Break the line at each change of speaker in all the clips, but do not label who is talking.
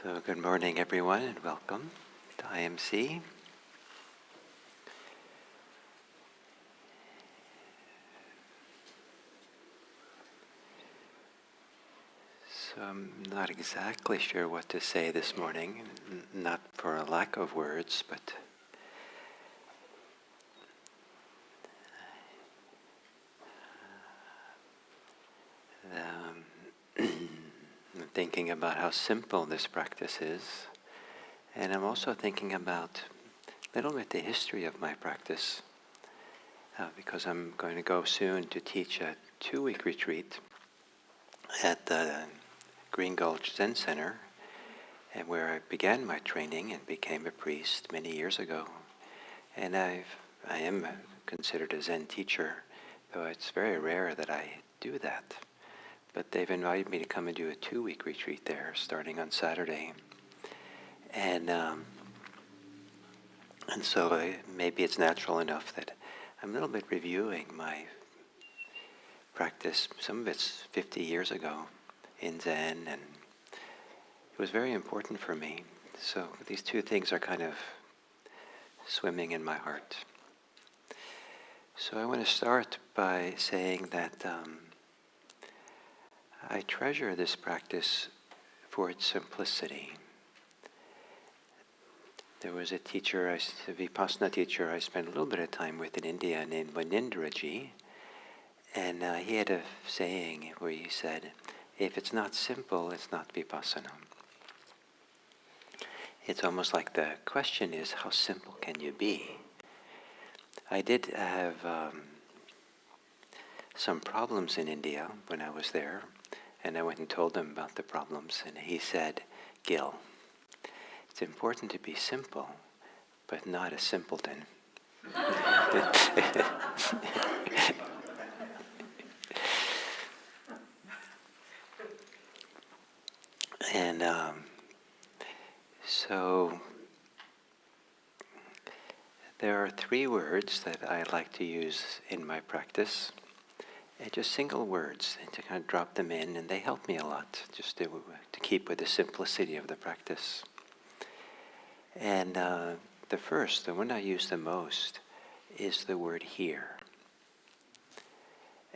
So good morning everyone and welcome to IMC. So I'm not exactly sure what to say this morning, not for a lack of words, but I'm thinking about how simple this practice is, and I'm also thinking about a little bit the history of my practice, because I'm going to go soon to teach a 2-week retreat at the Green Gulch Zen Center, and where I began my training and became a priest many years ago. And I am considered a Zen teacher, though it's very rare that I do that. But they've invited me to come and do a 2-week retreat there, starting on Saturday. And so maybe it's natural enough that I'm a little bit reviewing my practice. Some of it's 50 years ago in Zen, and it was very important for me. So these two things are kind of swimming in my heart. So I want to start by saying that I treasure this practice for its simplicity. There was a teacher, a Vipassana teacher I spent a little bit of time with in India named Munindraji, and he had a saying where he said, if it's not simple, it's not Vipassana. It's almost like the question is, how simple can you be? I did have some problems in India when I was there, and I went and told him about the problems, and he said, Gil, it's important to be simple, but not a simpleton. And so there are 3 words that I like to use in my practice. And just single words, and to kind of drop them in, and they help me a lot, just to keep with the simplicity of the practice. And the one I use the most, is the word here.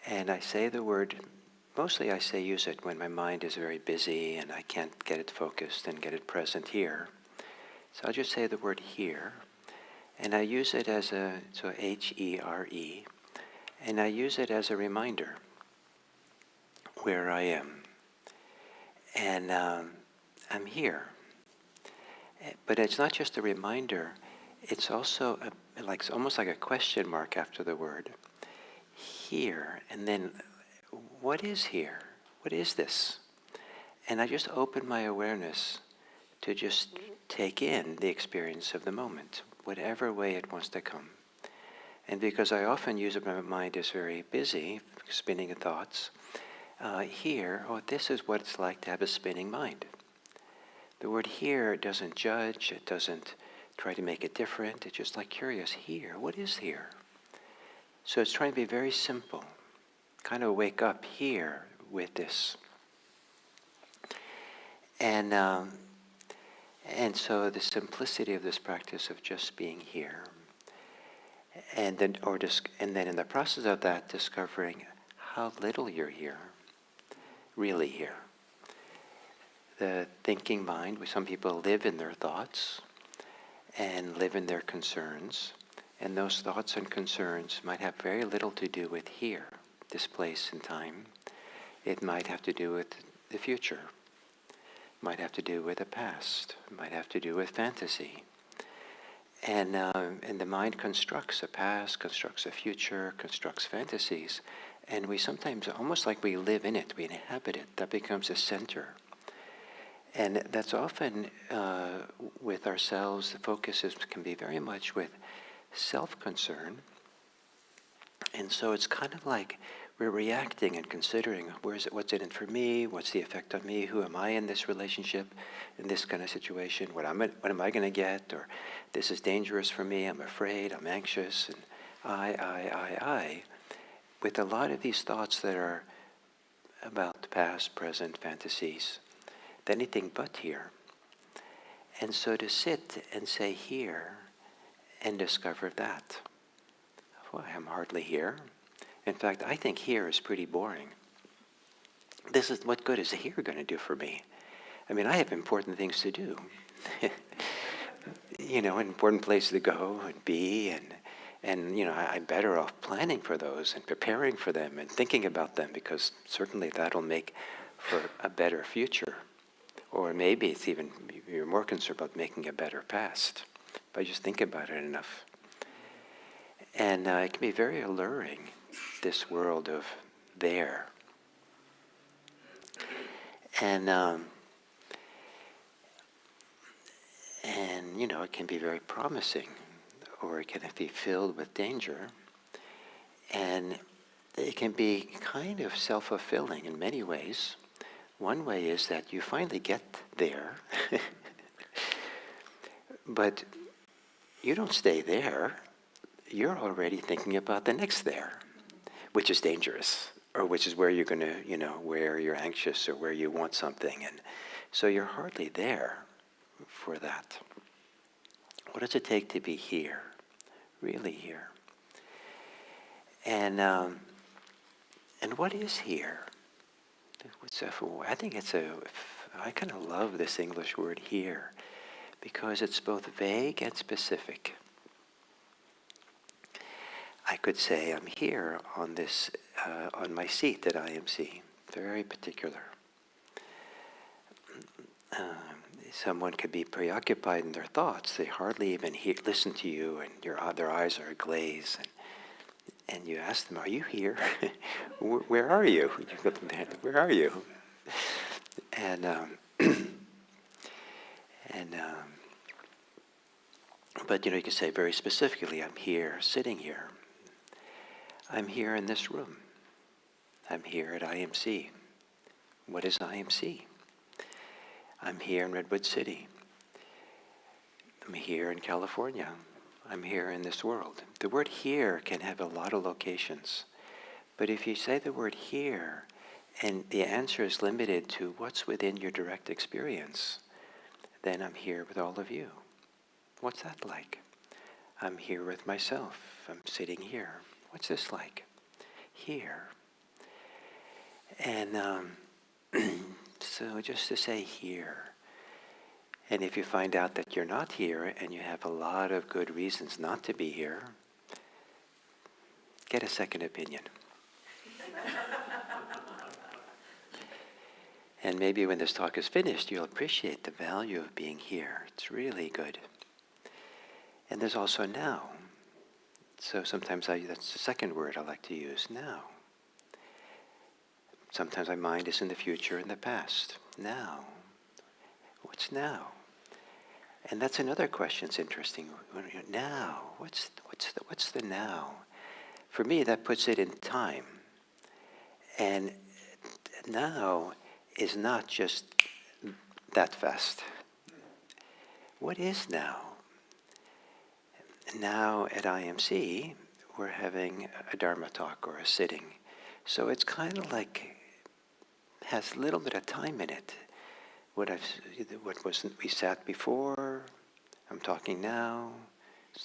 And I say the word, mostly I say use it when my mind is very busy and I can't get it focused and get it present here. So I'll just say the word here, and I use it as so H-E-R-E, and I use it as a reminder where I am. And I'm here. But it's not just a reminder, it's also almost like a question mark after the word. Here, and then what is here? What is this? And I just open my awareness to just take in the experience of the moment, whatever way it wants to come. And because I often use it, my mind is very busy, spinning thoughts, this is what it's like to have a spinning mind. The word here doesn't judge, it doesn't try to make it different, it's just like curious, here, what is here? So it's trying to be very simple, kind of wake up here with this. And so the simplicity of this practice of just being here, and then in the process of that, discovering how little you're here, really here. The thinking mind, some people live in their thoughts and live in their concerns, and those thoughts and concerns might have very little to do with here, this place and time. It might have to do with the future, might have to do with the past, might have to do with fantasy. And the mind constructs a past, constructs a future, constructs fantasies, and we sometimes, almost like we live in it, we inhabit it, that becomes a center. And that's often with ourselves, the focus can be very much with self-concern. And so it's kind of like we're reacting and considering, what's in it for me, what's the effect on me, who am I in this relationship, in this kind of situation, what am I going to get, or this is dangerous for me, I'm afraid, I'm anxious, and I. With a lot of these thoughts that are about the past, present, fantasies, anything but here. And so to sit and say here and discover that. Well, I'm hardly here. In fact, I think here is pretty boring. This is what good is here going to do for me? I mean, I have important things to do. Important places to go and be, and I'm better off planning for those and preparing for them and thinking about them, because certainly that'll make for a better future. Or maybe it's even, you're more concerned about making a better past by just thinking about it enough. And it can be very alluring, this world of there. And it can be very promising, or it can be filled with danger. And it can be kind of self-fulfilling in many ways. One way is that you finally get there, but you don't stay there. You're already thinking about the next there, which is dangerous, or which is where you're going to, where you're anxious or where you want something. And so you're hardly there for that. What does it take to be here, really here? And what is here? I think I kind of love this English word here, because it's both vague and specific. I could say I'm here on this, on my seat at IMC, very particular. Someone could be preoccupied in their thoughts. They hardly even listen to you, and their eyes are aglaze. And you ask them, "Are you here? Where are you? Where are you?" But you can say very specifically, "I'm here, sitting here. I'm here in this room. I'm here at IMC. What is IMC? I'm here in Redwood City. I'm here in California. I'm here in this world." The word here can have a lot of locations. But if you say the word here, and the answer is limited to what's within your direct experience, then I'm here with all of you. What's that like? I'm here with myself. I'm sitting here. What's this like? Here. And so just to say here. And if you find out that you're not here and you have a lot of good reasons not to be here, get a second opinion. And maybe when this talk is finished, you'll appreciate the value of being here. It's really good. And there's also now. So sometimes that's the second word I like to use, now. Sometimes my mind is in the future and the past. Now. What's now? And that's another question that's interesting. Now. What's the now? For me, that puts it in time. And now is not just that fast. What is now? Now at IMC, we're having a Dharma talk or a sitting. So it's kind of like, has a little bit of time in it. We sat before, I'm talking now,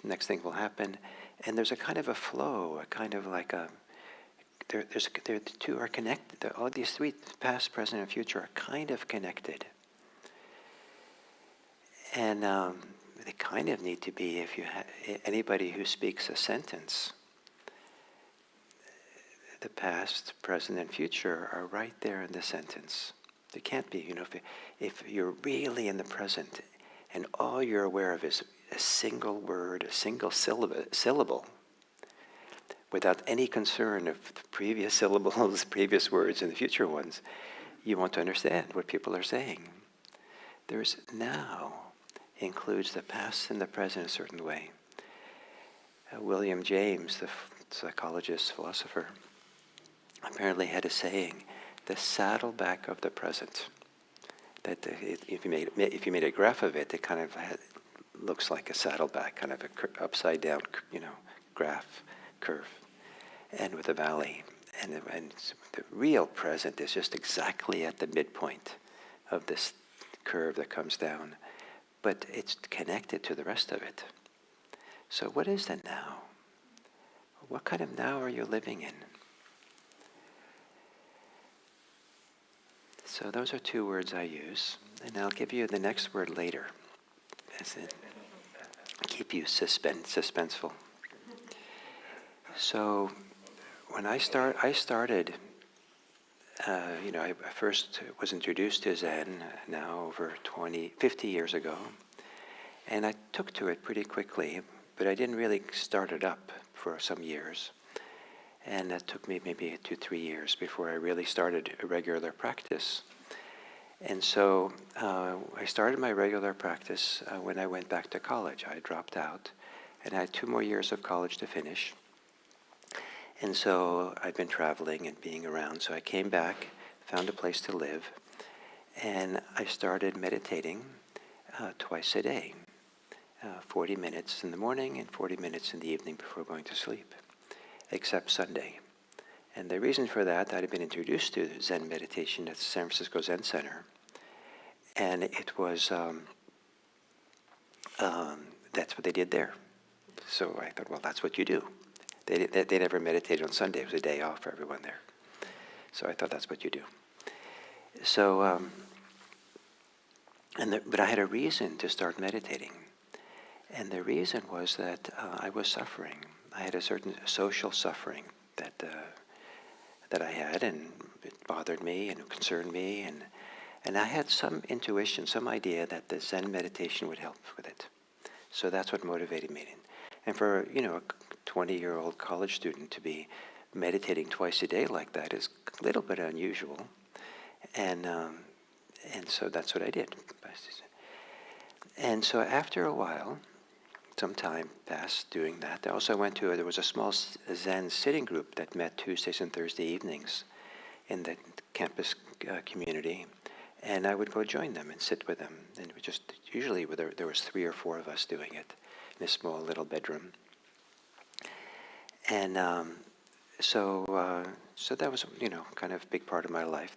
next thing will happen. And there's a kind of a flow, a kind of like the two are connected. All these three, past, present, and future, are kind of connected. And they kind of need to be, if you anybody who speaks a sentence, the past, present, and future are right there in the sentence. They can't be, if you're really in the present and all you're aware of is a single word, a single syllable, without any concern of the previous syllables, previous words, and the future ones, you won't understand what people are saying. There's now includes the past and the present in a certain way. William James, the psychologist, philosopher, apparently had a saying, the saddleback of the present. That if you made a graph of it, it kind of looks like a saddleback, kind of a upside down, graph curve, and with a valley. And the real present is just exactly at the midpoint of this curve that comes down. but it's connected to the rest of it. So what is the now? What kind of now are you living in? So those are two words I use, and I'll give you the next word later, as in keep you suspenseful. So when I started, I first was introduced to Zen now over 50 years ago, and I took to it pretty quickly, but I didn't really start it up for some years. And that took me maybe 2-3 years before I really started a regular practice. And so I started my regular practice when I went back to college. I dropped out, and I had 2 more years of college to finish. And so I'd been traveling and being around. So I came back, found a place to live, and I started meditating twice a day, 40 minutes in the morning and 40 minutes in the evening before going to sleep, except Sunday. And the reason for that, I'd been introduced to Zen meditation at the San Francisco Zen Center, and it was, that's what they did there. So I thought, well, that's what you do. They never meditated on Sunday. It was a day off for everyone there. So I thought that's what you do. So, but I had a reason to start meditating. And the reason was that I was suffering. I had a certain social suffering that I had, and it bothered me and concerned me. And I had some intuition, some idea that the Zen meditation would help with it. So that's what motivated me. And for, a 20-year-old college student to be meditating twice a day like that is a little bit unusual. And so that's what I did. And so after a while, some time passed doing that. I also there was a small Zen sitting group that met Tuesdays and Thursday evenings in the campus community. And I would go join them and sit with them. And it was just, usually there was 3 or 4 of us doing it in a small little bedroom. And so that was, kind of a big part of my life.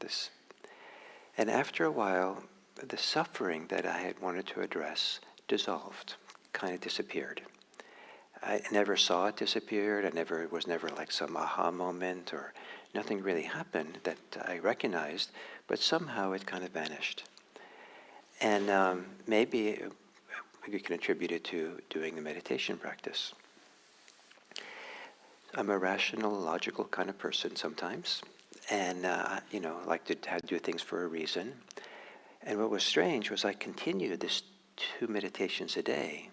And after a while, the suffering that I had wanted to address dissolved, kind of disappeared. I never saw it disappeared. It was never like some aha moment, or nothing really happened that I recognized, but somehow it kind of vanished. And maybe we can attribute it to doing the meditation practice. I'm a rational, logical kind of person sometimes, and like to do things for a reason. And what was strange was I continued this 2 meditations a day,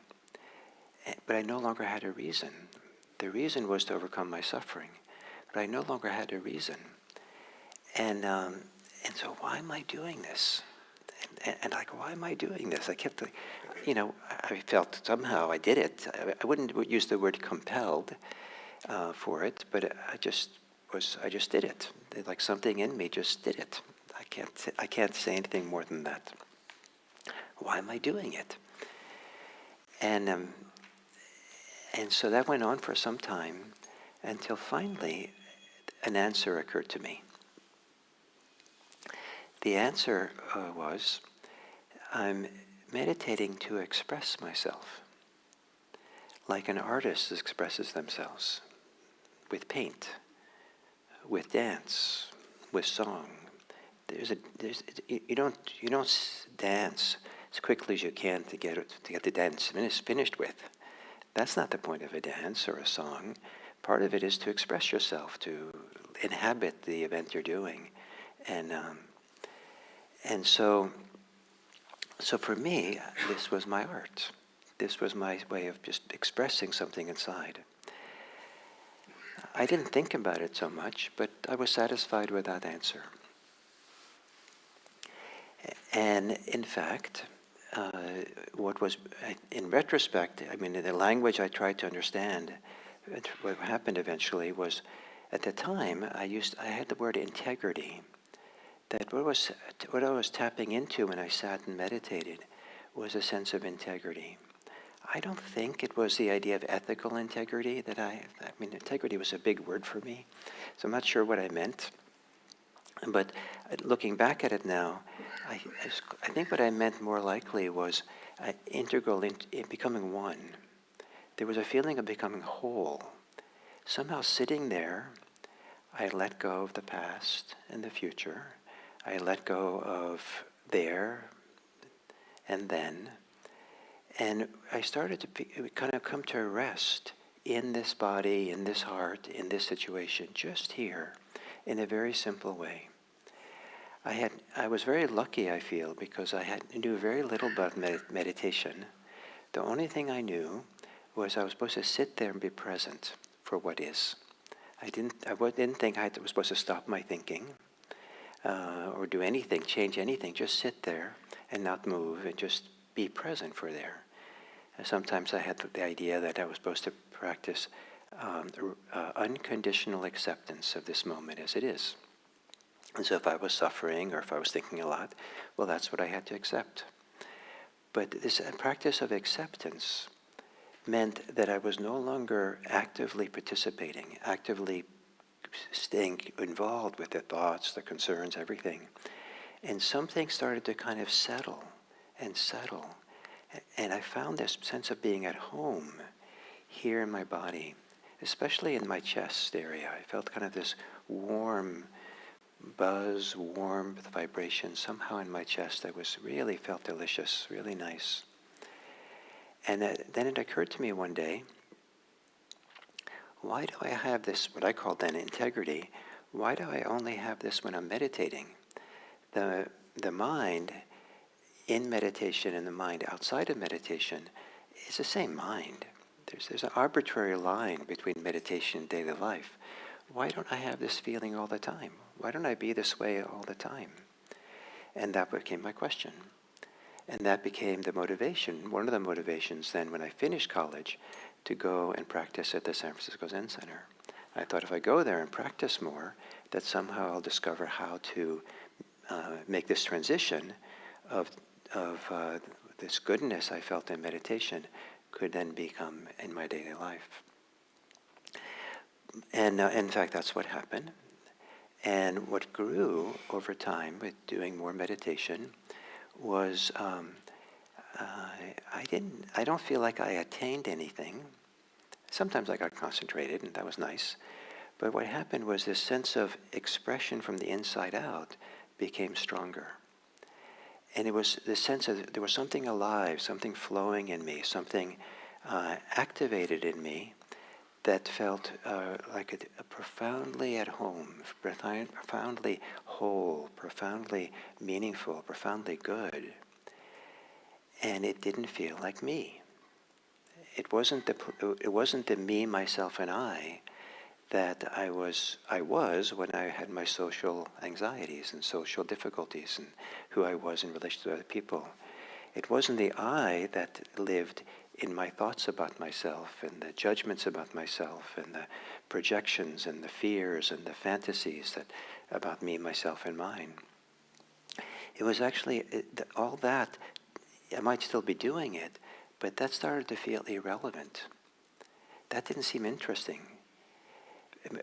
but I no longer had a reason. The reason was to overcome my suffering, but I no longer had a reason. And so why am I doing this? And like, why am I doing this? I kept, I felt somehow I did it. I wouldn't use the word compelled for it, but I just did it. Like something in me just did it. I can't say anything more than that. Why am I doing it? And so that went on for some time until finally an answer occurred to me. The answer was, I'm meditating to express myself, like an artist expresses themselves, with paint, with dance, with song. You don't dance as quickly as you can to get the dance finished with. That's not the point of a dance or a song. Part of it is to express yourself, to inhabit the event you're doing, and so for me, this was my art. This was my way of just expressing something inside. I didn't think about it so much, but I was satisfied with that answer. And in fact, what was, in retrospect, the language I tried to understand, what happened eventually was, at the time, I had the word integrity. That what I was tapping into when I sat and meditated was a sense of integrity. I don't think it was the idea of ethical integrity integrity was a big word for me, so I'm not sure what I meant. But looking back at it now, I think what I meant more likely was integral in becoming one. There was a feeling of becoming whole. Somehow sitting there, I let go of the past and the future. I let go of there and then. And I started to kind of come to rest in this body, in this heart, in this situation, just here, in a very simple way. I was very lucky, I feel, because I knew very little about meditation. The only thing I knew was I was supposed to sit there and be present for what is. I didn't think I was supposed to stop my thinking or do anything, change anything. Just sit there and not move and just be present for there. And sometimes I had the idea that I was supposed to practice unconditional acceptance of this moment as it is. And so if I was suffering or if I was thinking a lot, well, that's what I had to accept. But this practice of acceptance meant that I was no longer actively participating, actively staying involved with the thoughts, the concerns, everything. And something started to kind of settle and settle. And I found this sense of being at home here in my body, especially in my chest area. I felt kind of this warm buzz, warm vibration somehow in my chest that really felt delicious, really nice. And then it occurred to me one day, why do I have this, what I call then integrity? Why do I only have this when I'm meditating? The mind in meditation and the mind outside of meditation is the same mind. There's an arbitrary line between meditation and daily life. Why don't I have this feeling all the time? Why don't I be this way all the time? And that became my question. And that became the motivation, one of the motivations then when I finished college, to go and practice at the San Francisco Zen Center. I thought if I go there and practice more, that somehow I'll discover how to make this transition of this goodness I felt in meditation could then become in my daily life. And in fact, that's what happened. And what grew over time with doing more meditation was I don't feel like I attained anything. Sometimes I got concentrated, and that was nice. But what happened was this sense of expression from the inside out became stronger. And it was the sense of there was something alive, something flowing in me, something activated in me that felt like a profoundly at home, profoundly whole, profoundly meaningful, profoundly good. And it didn't feel like me. It wasn't the me, myself, and I that I was when I had my social anxieties and social difficulties and who I was in relation to other people. It wasn't the I that lived in my thoughts about myself and the judgments about myself and the projections and the fears and the fantasies about me, myself, and mine. It was actually all that. I might still be doing it, but that started to feel irrelevant. That didn't seem interesting.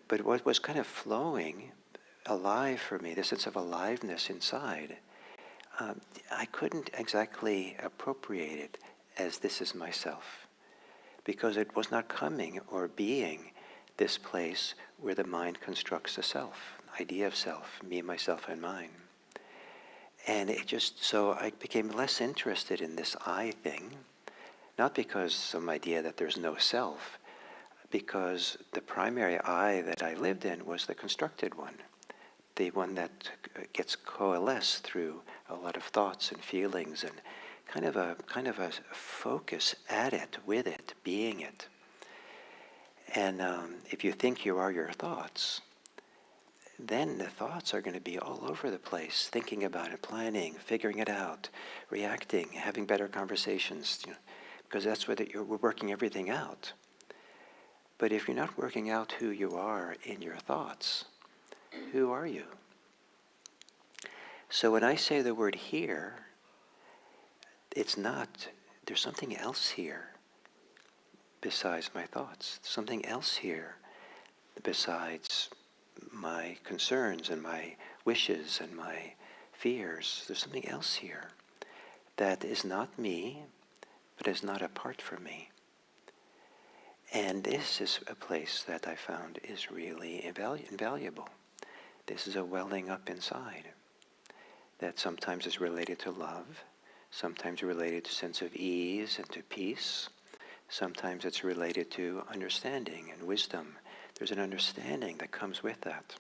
But what was kind of flowing, alive for me, the sense of aliveness inside, I couldn't exactly appropriate it as this is myself, because it was not coming or being this place where the mind constructs a self, idea of self, me, myself, and mine. And so I became less interested in this I thing, not because some idea that there's no self, because the primary I that I lived in was the constructed one, the one that gets coalesced through a lot of thoughts and feelings and kind of a focus at it, with it, being it. And if you think you are your thoughts, then the thoughts are going to be all over the place, thinking about it, planning, figuring it out, reacting, having better conversations, because that's where we're working everything out. But if you're not working out who you are in your thoughts, who are you? So when I say the word here, it's not, there's something else here besides my thoughts, something else here besides my concerns and my wishes and my fears. There's something else here that is not me, but is not apart from me. And this is a place that I found is really invaluable. This is a welling up inside that sometimes is related to love, sometimes related to sense of ease and to peace. Sometimes it's related to understanding and wisdom. There's an understanding that comes with that.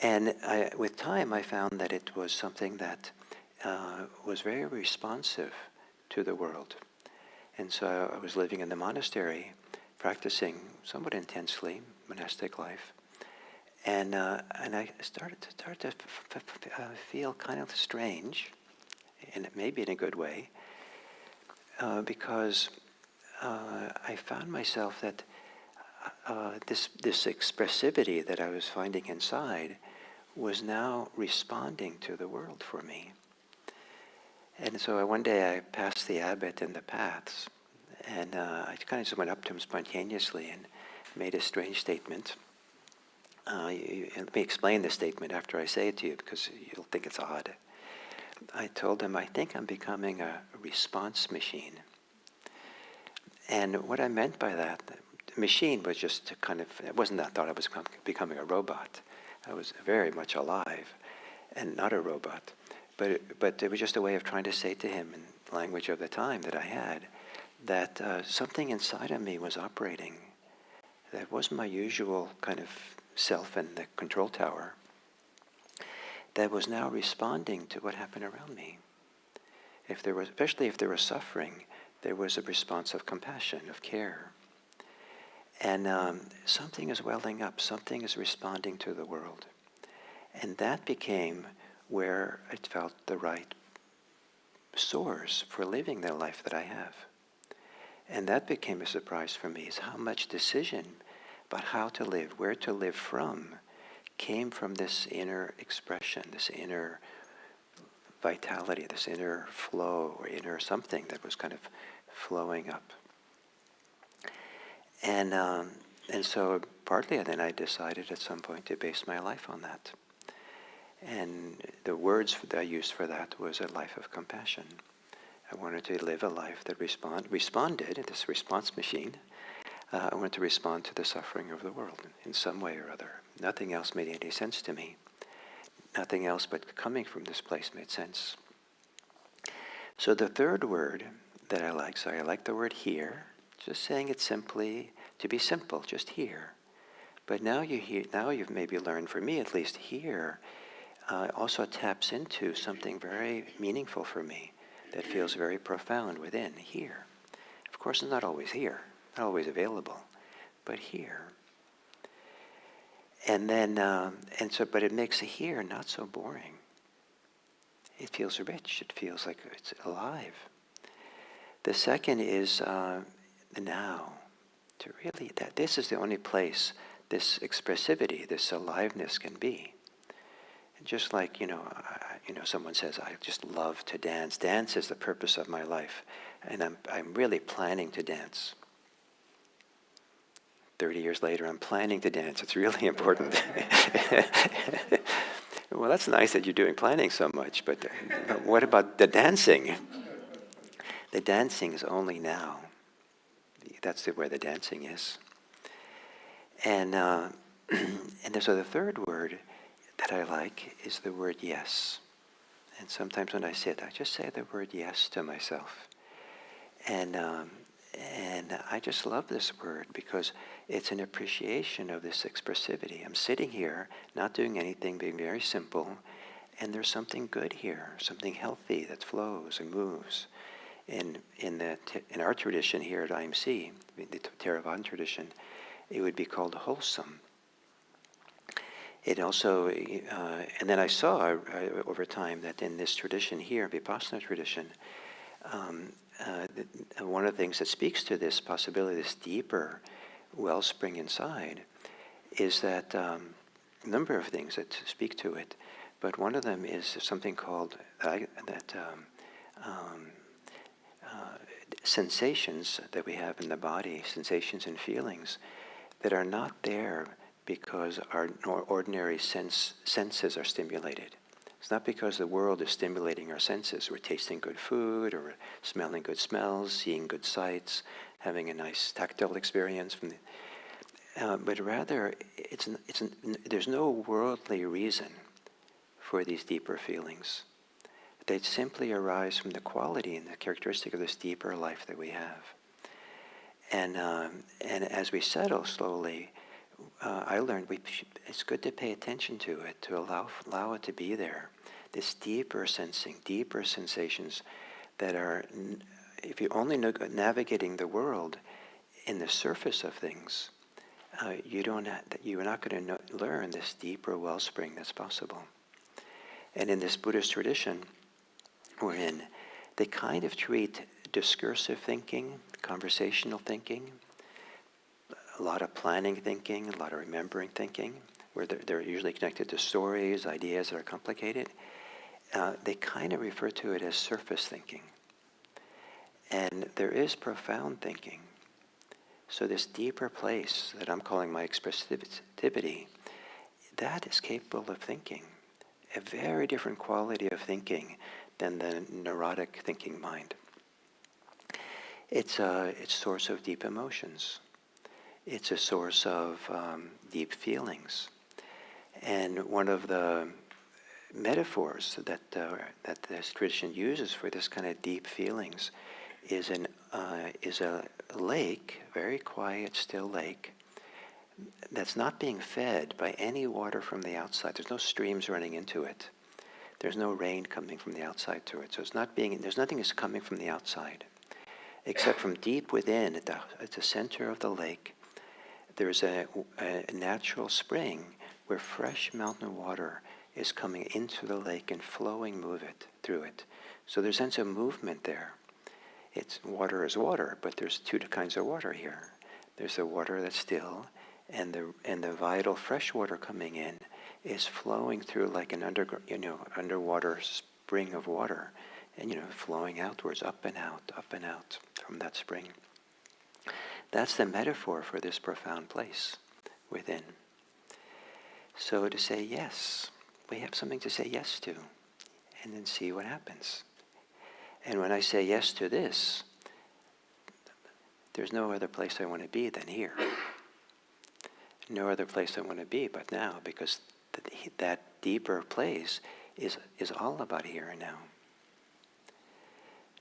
And with time, I found that it was something that was very responsive to the world. And so I was living in the monastery, practicing somewhat intensely monastic life. And I started to feel kind of strange, and maybe in a good way, because I found myself that this expressivity that I was finding inside was now responding to the world for me. And so one day I passed the abbot in the paths, and I kind of just went up to him spontaneously and made a strange statement. Let me explain this statement after I say it to you, because you'll think it's odd. I told him, I think I'm becoming a response machine. And what I meant by that, the machine was just to kind of, it wasn't that I thought I was becoming a robot. I was very much alive and not a robot. But it was just a way of trying to say to him in the language of the time that I had, that something inside of me was operating that wasn't my usual kind of self in the control tower, that was now responding to what happened around me. Especially if there was suffering, there was a response of compassion, of care. And something is welling up, something is responding to the world. And that became where I felt the right source for living the life that I have. And that became a surprise for me, is how much decision about how to live, where to live from, came from this inner expression, this inner vitality, this inner flow, or inner something that was kind of flowing up. And so partly then I decided at some point to base my life on that. And the words that I used for that was a life of compassion. I wanted to live a life that responded, this response machine. I wanted to respond to the suffering of the world in some way or other. Nothing else made any sense to me. Nothing else but coming from this place made sense. So the third word that I like, so I like the word here, just saying it simply, to be simple, just here. But now you've maybe learned, for me at least, here also taps into something very meaningful for me that feels very profound within, here. Of course, it's not always here, not always available, but here. And then, but it makes here not so boring. It feels rich, it feels like it's alive. The second is the now. To really, that this is the only place this expressivity, this aliveness can be. And just like, someone says, I just love to dance. Dance is the purpose of my life. And I'm really planning to dance. 30 years later, I'm planning to dance. It's really important. Well, that's nice that you're doing planning so much, but what about the dancing? The dancing is only now. That's where the dancing is. And so the third word that I like is the word yes. And sometimes when I sit, I just say the word yes to myself. And I just love this word because it's an appreciation of this expressivity. I'm sitting here, not doing anything, being very simple, and there's something good here, something healthy that flows and moves. In our tradition here at IMC, the Theravada tradition, it would be called wholesome. It also, and then I saw over time that in this tradition here, Vipassana tradition, one of the things that speaks to this possibility, this deeper wellspring inside, is that a number of things that speak to it, but one of them is something called sensations that we have in the body, sensations and feelings that are not there because our ordinary senses are stimulated. It's not because the world is stimulating our senses. We're tasting good food, or smelling good smells, seeing good sights, having a nice tactile experience from but rather, there's no worldly reason for these deeper feelings. They simply arise from the quality and the characteristic of this deeper life that we have. And as we settle slowly, I learned it's good to pay attention to it, to allow it to be there. This deeper sensing, deeper sensations that are, if you're only navigating the world in the surface of things, you're not going to learn this deeper wellspring that's possible. And in this Buddhist tradition we're in, they kind of treat discursive thinking, conversational thinking, a lot of planning thinking, a lot of remembering thinking, where they're usually connected to stories, ideas that are complicated. They kind of refer to it as surface thinking. And there is profound thinking. So this deeper place that I'm calling my expressivity, that is capable of thinking. A very different quality of thinking than the neurotic thinking mind. It's a source of deep emotions. It's a source of deep feelings. And one of the metaphors that this tradition uses for this kind of deep feelings is a lake, very quiet, still lake, that's not being fed by any water from the outside. There's no streams running into it. There's no rain coming from the outside to it. So there's nothing that's coming from the outside, except from deep within, at the center of the lake, there's a natural spring where fresh mountain water is coming into the lake and flowing through it. So there's a sense of movement there. Water is water, but there's two kinds of water here. There's the water that's still, and the vital fresh water coming in is flowing through like an underwater spring of water, and flowing outwards, up and out from that spring. That's the metaphor for this profound place within. So to say yes, we have something to say yes to, and then see what happens. And when I say yes to this, there's no other place I want to be than here. No other place I want to be but now, because that deeper place is all about here and now.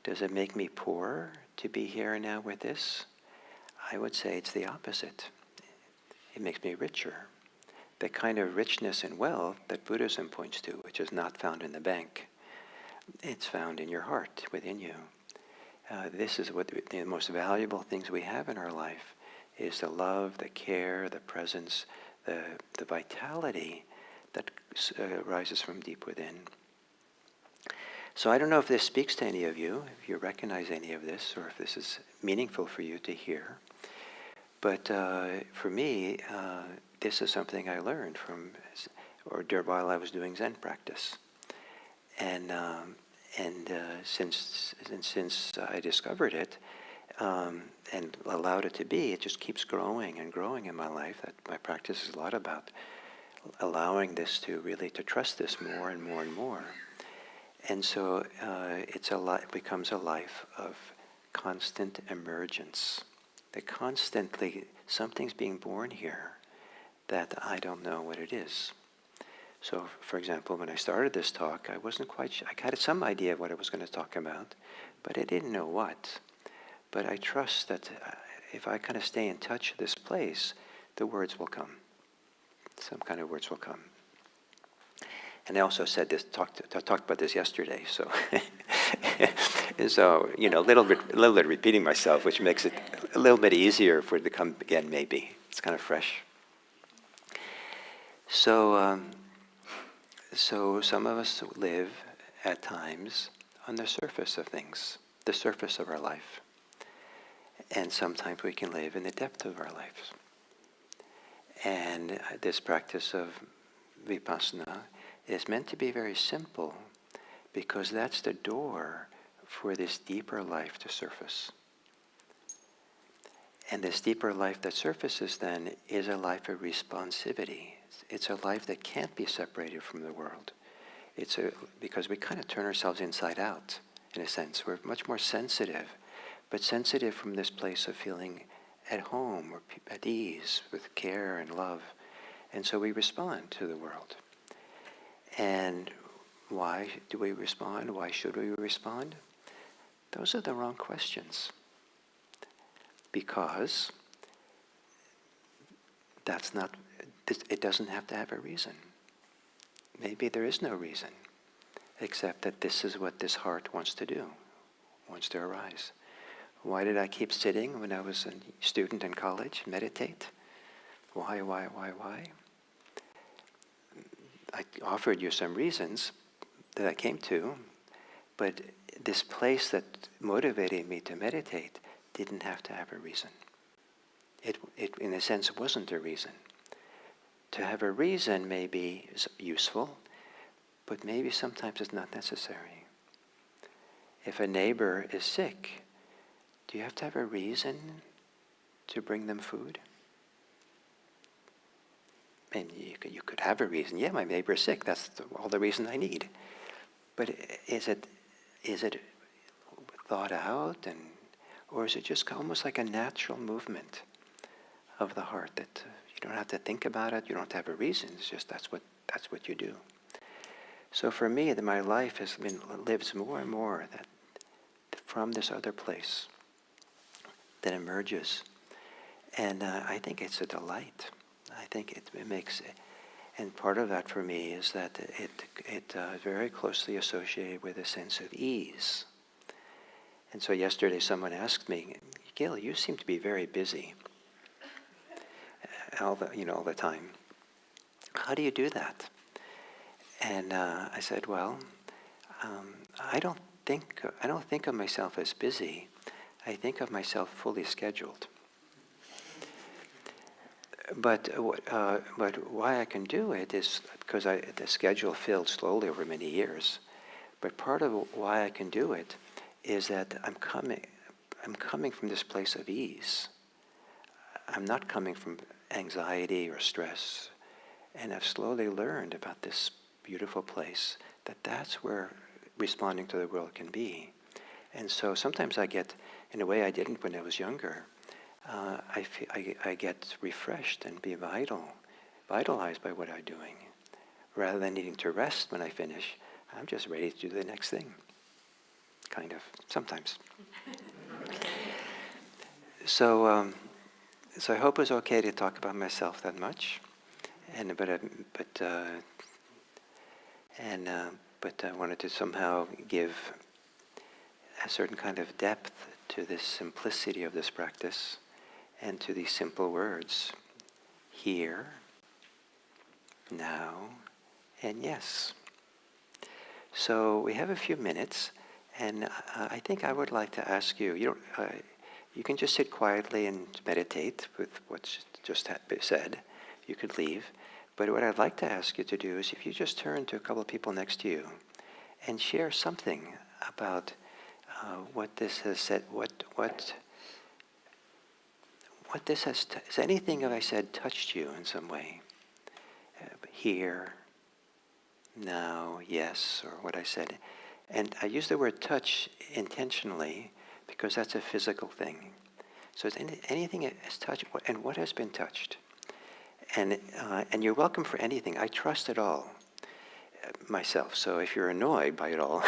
Does it make me poor to be here and now with this? I would say it's the opposite. It makes me richer. The kind of richness and wealth that Buddhism points to, which is not found in the bank. It's found in your heart, within you. This is what the most valuable things we have in our life is the love, the care, the presence, the vitality that arises from deep within. So I don't know if this speaks to any of you, if you recognize any of this, or if this is meaningful for you to hear. But for me, this is something I learned while I was doing Zen practice. And since I discovered it and allowed it to be, it just keeps growing and growing in my life. That my practice is a lot about allowing this to trust this more and more and more. And so it becomes a life of constant emergence. That constantly something's being born here that I don't know what it is. So, for example, when I started this talk, I wasn't quite sure. I had some idea of what I was going to talk about, but I didn't know what. But I trust that if I kind of stay in touch with this place, the words will come. Some kind of words will come. And I also said this, talked about this yesterday, so so a little bit repeating myself, which makes it a little bit easier for it to come again. Maybe it's kind of fresh. So some of us live at times on the surface of things, the surface of our life, and sometimes we can live in the depth of our lives. And this practice of vipassana is meant to be very simple, because that's the door for this deeper life to surface. And this deeper life that surfaces then is a life of responsivity. It's a life that can't be separated from the world. because we kind of turn ourselves inside out, in a sense. We're much more sensitive, but sensitive from this place of feeling at home or at ease with care and love. And so we respond to the world. And why do we respond? Why should we respond? Those are the wrong questions. Because it doesn't have to have a reason. Maybe there is no reason, except that this is what this heart wants to do, wants to arise. Why did I keep sitting when I was a student in college, meditate? Why? I offered you some reasons that I came to, but this place that motivated me to meditate didn't have to have a reason. It in a sense, wasn't a reason. To have a reason may be useful, but maybe sometimes it's not necessary. If a neighbor is sick, do you have to have a reason to bring them food? And you could have a reason. Yeah, my neighbor is sick. That's all the reason I need. But is it thought out, or is it just almost like a natural movement of the heart that you don't have to think about it, you don't have to have a reason, it's just that's what you do. So for me, my life lives more and more that from this other place that emerges. And I think it's a delight. I think it makes it, and part of that for me is that it very closely associated with a sense of ease. And so yesterday someone asked me, Gil, you seem to be very busy all the time. How do you do that? And I said, well, I don't think of myself as busy. I think of myself fully scheduled. But why I can do it is because the schedule filled slowly over many years. But part of why I can do it is that I'm coming from this place of ease. I'm not coming from anxiety or stress. And I've slowly learned about this beautiful place, that's where responding to the world can be. And so sometimes I get, in a way I didn't when I was younger, I get refreshed and be vitalized by what I'm doing. Rather than needing to rest when I finish, I'm just ready to do the next thing. Kind of, sometimes. So I hope it's okay to talk about myself that much, but I wanted to somehow give a certain kind of depth to this simplicity of this practice, and to these simple words: here, now, and yes. So we have a few minutes, and I think I would like to ask you. You can just sit quietly and meditate with what's just been said. You could leave. But what I'd like to ask you to do is if you just turn to a couple of people next to you and share something about what this has said, what this has, has anything that I said touched you in some way? Here, now, yes, or what I said. And I use the word touch intentionally because that's a physical thing. So it's anything that has touched, and what has been touched. And you're welcome for anything. I trust it all myself. So if you're annoyed by it all,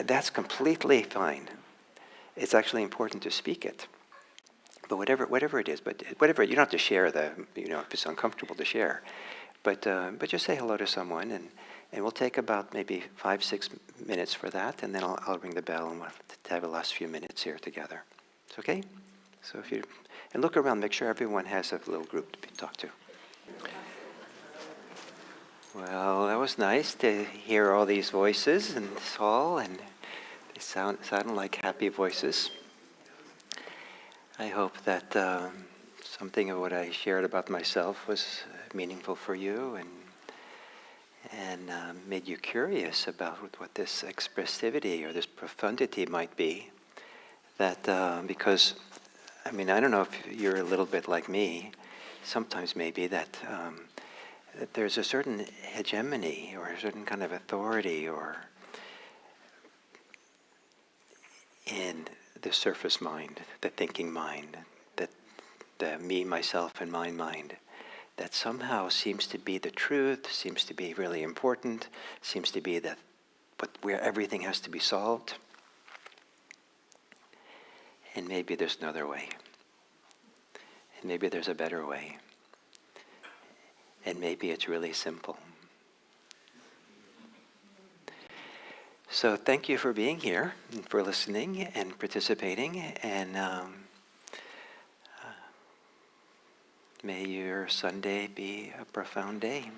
that's completely fine. It's actually important to speak it. But whatever it is, you don't have to share if it's uncomfortable to share. But just say hello to someone, and we'll take about maybe 5-6 minutes for that, and then I'll ring the bell, and we'll have the last few minutes here together. It's okay? So and look around, make sure everyone has a little group to talk to. Well, that was nice to hear all these voices in this hall, and they sounded like happy voices. I hope that something of what I shared about myself was meaningful for you and made you curious about what this expressivity or this profundity might be. That because, I don't know if you're a little bit like me, sometimes maybe that that there's a certain hegemony or a certain kind of authority or in the surface mind, the thinking mind, that the me, myself, and mine mind, that somehow seems to be the truth, seems to be really important, seems to be the where everything has to be solved. And maybe there's another way. And maybe there's a better way. And maybe it's really simple. So thank you for being here, and for listening and participating, and may your Sunday be a profound day.